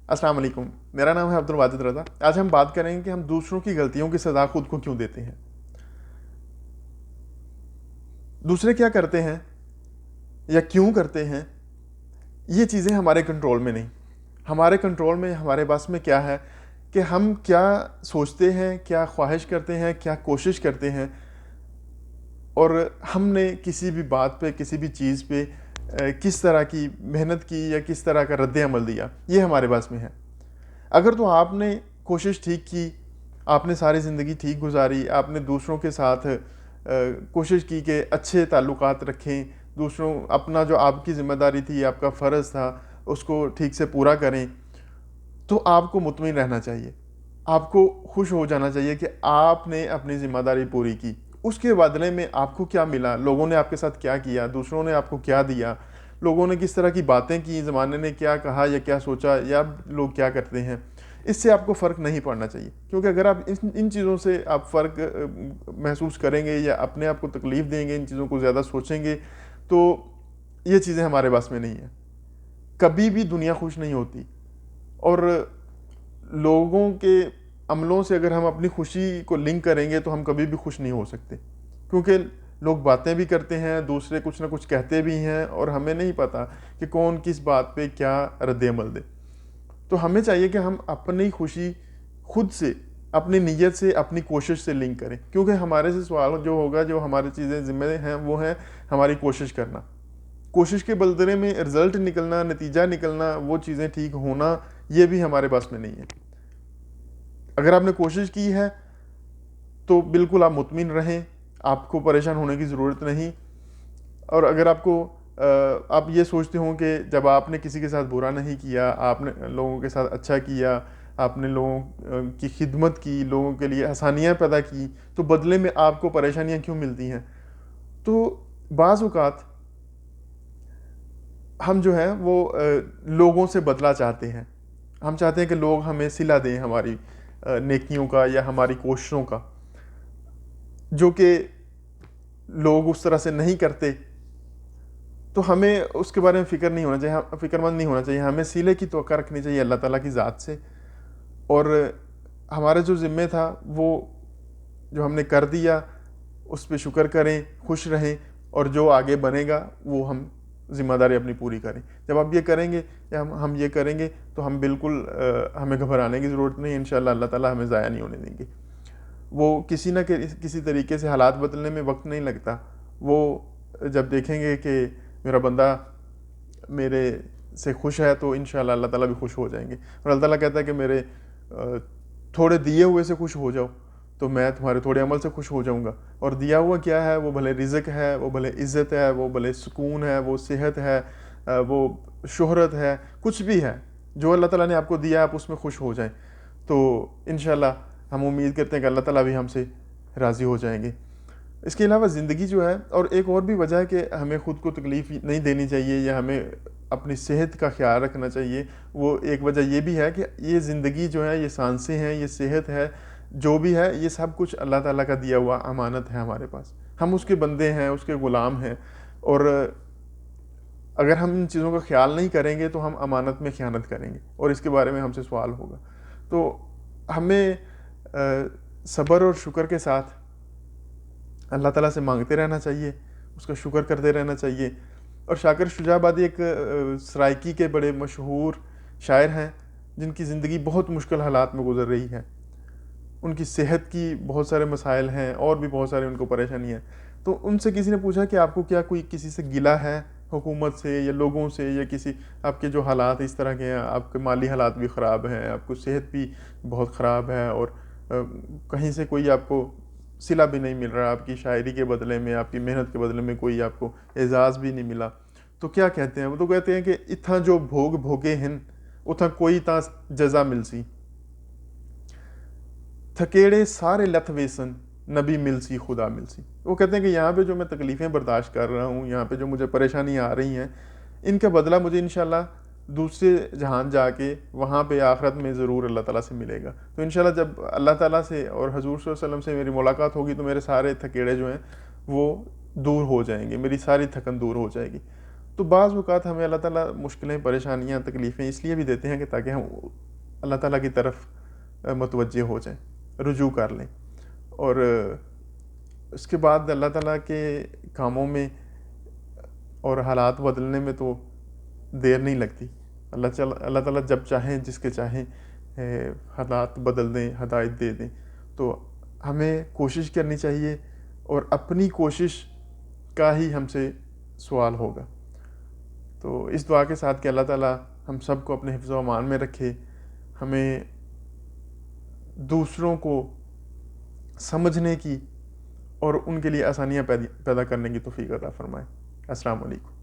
السلام علیکم، میرا نام ہے عبدالواجد رضا۔ آج ہم بات کریں گے کہ ہم دوسروں کی غلطیوں کی سزا خود کو کیوں دیتے ہیں۔ دوسرے کیا کرتے ہیں یا کیوں کرتے ہیں، یہ چیزیں ہمارے کنٹرول میں نہیں۔ ہمارے کنٹرول میں، ہمارے بس میں کیا ہے کہ ہم کیا سوچتے ہیں، کیا خواہش کرتے ہیں، کیا کوشش کرتے ہیں، اور ہم نے کسی بھی بات پہ، کسی بھی چیز پہ کس طرح کی محنت کی یا کس طرح کا رد عمل دیا، یہ ہمارے بس میں ہے۔ اگر تو آپ نے کوشش ٹھیک کی، آپ نے ساری زندگی ٹھیک گزاری، آپ نے دوسروں کے ساتھ کوشش کی کہ اچھے تعلقات رکھیں، دوسروں اپنا جو آپ کی ذمہ داری تھی، آپ کا فرض تھا، اس کو ٹھیک سے پورا کریں، تو آپ کو مطمئن رہنا چاہیے، آپ کو خوش ہو جانا چاہیے کہ آپ نے اپنی ذمہ داری پوری کی۔ اس کے بدلے میں آپ کو کیا ملا، لوگوں نے آپ کے ساتھ کیا کیا، دوسروں نے آپ کو کیا دیا، لوگوں نے کس طرح کی باتیں کی، زمانے نے کیا کہا یا کیا سوچا، یا لوگ کیا کرتے ہیں، اس سے آپ کو فرق نہیں پڑنا چاہیے۔ کیونکہ اگر آپ ان چیزوں سے آپ فرق محسوس کریں گے یا اپنے آپ کو تکلیف دیں گے، ان چیزوں کو زیادہ سوچیں گے، تو یہ چیزیں ہمارے بس میں نہیں ہیں۔ کبھی بھی دنیا خوش نہیں ہوتی، اور لوگوں کے عملوں سے اگر ہم اپنی خوشی کو لنک کریں گے تو ہم کبھی بھی خوش نہیں ہو سکتے، کیونکہ لوگ باتیں بھی کرتے ہیں، دوسرے کچھ نہ کچھ کہتے بھی ہیں، اور ہمیں نہیں پتہ کہ کون کس بات پہ کیا رد عمل دے۔ تو ہمیں چاہیے کہ ہم اپنی خوشی خود سے، اپنی نیت سے، اپنی کوشش سے لنک کریں، کیونکہ ہمارے سے سوال جو ہوگا، جو ہماری چیزیں ذمہ ہیں، وہ ہیں ہماری کوشش کرنا۔ کوشش کے بدلے میں رزلٹ نکلنا، نتیجہ نکلنا، وہ چیزیں ٹھیک ہونا، یہ بھی ہمارے بس میں نہیں ہے۔ اگر آپ نے کوشش کی ہے تو بالکل آپ مطمئن رہیں، آپ کو پریشان ہونے کی ضرورت نہیں۔ اور اگر آپ یہ سوچتے ہوں کہ جب آپ نے کسی کے ساتھ برا نہیں کیا، آپ نے لوگوں کے ساتھ اچھا کیا، آپ نے لوگوں کی خدمت کی، لوگوں کے لیے آسانیاں پیدا کی، تو بدلے میں آپ کو پریشانیاں کیوں ملتی ہیں؟ تو بعض اوقات ہم جو ہیں وہ لوگوں سے بدلہ چاہتے ہیں، ہم چاہتے ہیں کہ لوگ ہمیں صلہ دیں ہماری نیکیوں کا یا ہماری کوششوں کا، جو کہ لوگ اس طرح سے نہیں کرتے۔ تو ہمیں اس کے بارے میں فکر نہیں ہونا چاہیے، فکر مند نہیں ہونا چاہیے، ہمیں صلے کی توقع رکھنی چاہیے اللہ تعالیٰ کی ذات سے، اور ہمارا جو ذمہ تھا وہ جو ہم نے کر دیا اس پہ شکر کریں، خوش رہیں، اور جو آگے بنے گا وہ ہم ذمہ داری اپنی پوری کریں۔ جب آپ یہ کریں گے یا ہم یہ کریں گے تو ہم بالکل ہمیں گھبرانے کی ضرورت نہیں، انشاءاللہ اللہ تعالیٰ ہمیں ضائع نہیں ہونے دیں گے۔ وہ کسی نہ کسی طریقے سے حالات بدلنے میں وقت نہیں لگتا، وہ جب دیکھیں گے کہ میرا بندہ میرے سے خوش ہے تو انشاءاللہ اللہ تعالیٰ بھی خوش ہو جائیں گے۔ اور اللہ تعالیٰ کہتا ہے کہ میرے تھوڑے دیے ہوئے سے خوش ہو جاؤ تو میں تمہارے تھوڑے عمل سے خوش ہو جاؤں گا۔ اور دیا ہوا کیا ہے؟ وہ بھلے رزق ہے، وہ بھلے عزت ہے، وہ بھلے سکون ہے، وہ صحت ہے، وہ شہرت ہے، کچھ بھی ہے، جو اللہ تعالیٰ نے آپ کو دیا آپ اس میں خوش ہو جائیں، تو انشاءاللہ ہم امید کرتے ہیں کہ اللہ تعالیٰ بھی ہم سے راضی ہو جائیں گے۔ اس کے علاوہ زندگی جو ہے، اور ایک اور بھی وجہ ہے کہ ہمیں خود کو تکلیف نہیں دینی چاہیے یا ہمیں اپنی صحت کا خیال رکھنا چاہیے، وہ ایک وجہ یہ بھی ہے کہ یہ زندگی جو ہے، یہ سانسیں ہیں، یہ صحت ہے، جو بھی ہے، یہ سب کچھ اللہ تعالیٰ کا دیا ہوا امانت ہے ہمارے پاس، ہم اس کے بندے ہیں، اس کے غلام ہیں، اور اگر ہم ان چیزوں کا خیال نہیں کریں گے تو ہم امانت میں خیانت کریں گے، اور اس کے بارے میں ہم سے سوال ہوگا۔ تو ہمیں صبر اور شکر کے ساتھ اللہ تعالیٰ سے مانگتے رہنا چاہیے، اس کا شکر کرتے رہنا چاہیے۔ اور شاکر شجاع آبادی ایک سرائکی کے بڑے مشہور شاعر ہیں، جن کی زندگی بہت مشکل حالات میں گزر رہی ہے، ان کی صحت کی بہت سارے مسائل ہیں، اور بھی بہت سارے ان کو پریشانی ہیں۔ تو ان سے کسی نے پوچھا کہ آپ کو کیا کوئی کسی سے گلہ ہے، حکومت سے یا لوگوں سے، یا کسی آپ کے جو حالات اس طرح کے ہیں، آپ کے مالی حالات بھی خراب ہیں، آپ کو صحت بھی بہت خراب ہے، اور کہیں سے کوئی آپ کو صلہ بھی نہیں مل رہا، آپ کی شاعری کے بدلے میں، آپ کی محنت کے بدلے میں کوئی آپ کو اعزاز بھی نہیں ملا، تو کیا کہتے ہیں؟ وہ تو کہتے ہیں کہ اتھاں جو بھوگ بھوگے ہن اتھاں کوئی تاں جزا مل سی، تھکیڑے سارے لتھ ویسن نبی مل سی خدا مل سی۔ وہ کہتے ہیں کہ یہاں پہ جو میں تکلیفیں برداشت کر رہا ہوں، یہاں پہ جو مجھے پریشانیاں آ رہی ہیں، ان کا بدلہ مجھے انشاءاللہ دوسرے جہان جا کے وہاں پہ آخرت میں ضرور اللہ تعالیٰ سے ملے گا۔ تو انشاءاللہ جب اللہ تعالیٰ سے اور حضور صلی اللہ علیہ وسلم سے میری ملاقات ہوگی تو میرے سارے تھکیڑے جو ہیں وہ دور ہو جائیں گے، میری ساری تھکن دور ہو جائے گی۔ تو بعض اوقات ہمیں اللہ تعالیٰ مشکلیں، پریشانیاں، تکلیفیں اس لیے بھی دیتے ہیں کہ تاکہ ہم اللہ تعالیٰ کی طرف متوجہ ہو جائیں، رجوع کر لیں. اور اس کے بعد اللہ تعالیٰ کے کاموں میں اور حالات بدلنے میں تو دیر نہیں لگتی. اللہ تعالیٰ جب چاہیں، جس کے چاہیں حالات بدل دیں، ہدایت دے دیں. تو ہمیں کوشش کرنی چاہیے، اور اپنی کوشش کا ہی ہم سے سوال ہوگا. تو اس دعا کے ساتھ کہ اللہ تعالیٰ ہم سب کو اپنے حفظ و امان میں رکھے، ہمیں دوسروں کو سمجھنے کی اور ان کے لیے آسانیاں پیدا کرنے کی توفیق عطا فرمائے. السلام علیکم.